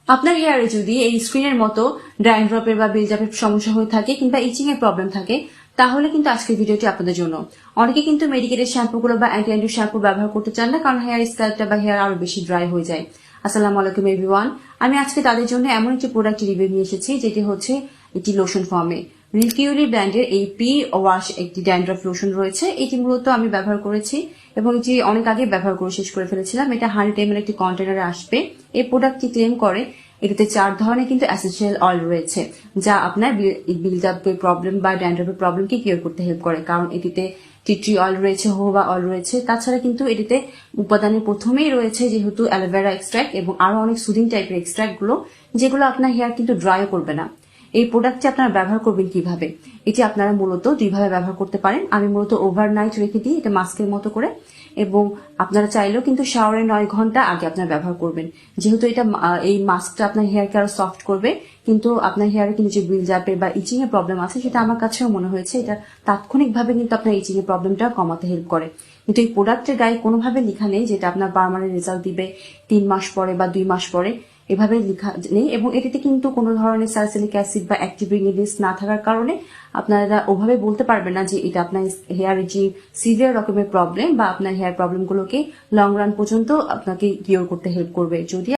আপনার হেয়ারে যদি এই স্ক্রিনের মতো ড্যান্ড্রফের বা বিলজাপের সমস্যা হয়ে থাকে কিংবা ইচিং এর প্রবলেম থাকে, তাহলে কিন্তু আজকের ভিডিওটি আপনাদের জন্য। অনেকে কিন্তু মেডিকেটেড শ্যাম্পুগুলো বা অ্যান্টি শ্যাম্পু ব্যবহার করতে চান না, কারণ হেয়ার স্টাইলটা বা হেয়ার আরো বেশি ড্রাই হয়ে যায়। আসসালামু আলাইকুম এভরিওয়ান, আমি আজকে তাদের জন্য এমন একটি প্রোডাক্ট রিভিউ নিয়ে এসেছি যেটি হচ্ছে একটি লোশন ফর্মে। রিলকিউলি ব্র্যান্ডের এই পি ওয়াশ একটি ড্যান্ড্রফ লোশন রয়েছে। এটি মূলত আমি ব্যবহার করেছি এবং এটি অনেক আগে ব্যবহার করে শেষ করে ফেলেছিলাম। এটা 100 ml একটি কন্টেনারে আসবে। এই প্রোডাক্টটি ক্লেম করে এটিতে 4 ধরনের কিন্তু এসেনশিয়াল অয়েল রয়েছে, যা আপনার বিল্ডআপের প্রবলেম বা ড্যান্ড্রফের প্রবলেমকে কিওর করতে হেল্প করে। কারণ এটিতে টি ট্রি অয়েল রয়েছে, হোবা অয়েল রয়েছে। তাছাড়া কিন্তু এটিতে উপাদানের প্রথমেই রয়েছে যেহেতু অ্যালোভেরা এক্সট্রাক্ট এবং আরো অনেক সুদিং টাইপের এক্সট্রাক্ট গুলো, যেগুলো আপনার হেয়ার কিন্তু ড্রাইও করবে না। এই প্রোডাক্টটি আপনারা ব্যবহার করবেন কিভাবে? এটি আপনারা মূলত দুইভাবে ব্যবহার করতে পারেন। আমি মূলত ওভারনাইট রেখে দিই এটা মাস্কের মতো করে, এবং আপনারা চাইলেও কিন্তু শাওয়ারের 9 ঘন্টা আগে আপনারা ব্যবহার করবেন। যেহেতু এটা এই মাস্কটা আপনার হেয়ারকে আরো সফট করবে, কিন্তু আপনার হেয়ারে কিন্তু যে বিলজাপের বা ইচিং এর প্রবলেম আছে, সেটা আমার কাছেও মনে হয়েছে এটা তাৎক্ষণিকভাবে কিন্তু আপনার ইচিং এর প্রবলেমটা কমাতে হেল্প করে। কিন্তু এই প্রোডাক্টের গায়ে কোনোভাবে লেখা নেই যেটা আপনার পার্মানেন্ট রেজাল্ট দিবে 3 মাস পরে বা 2 মাস পরে, এভাবে লেখা নেই। এবং এটিতে কিন্তু কোনো ধরনের স্যালিসিলিক অ্যাসিড বা অ্যাক্টিভ ইনগ্রেডিয়েন্টস না থাকার কারণে আপনারা ওভাবে বলতে পারবেন না যে এটা আপনার হেয়ারের যে সিভিয়ার রকমের প্রবলেম বা আপনার হেয়ার প্রবলেমগুলোকে লং রান পর্যন্ত আপনাকে কিওর করতে হেল্প করবে। যদি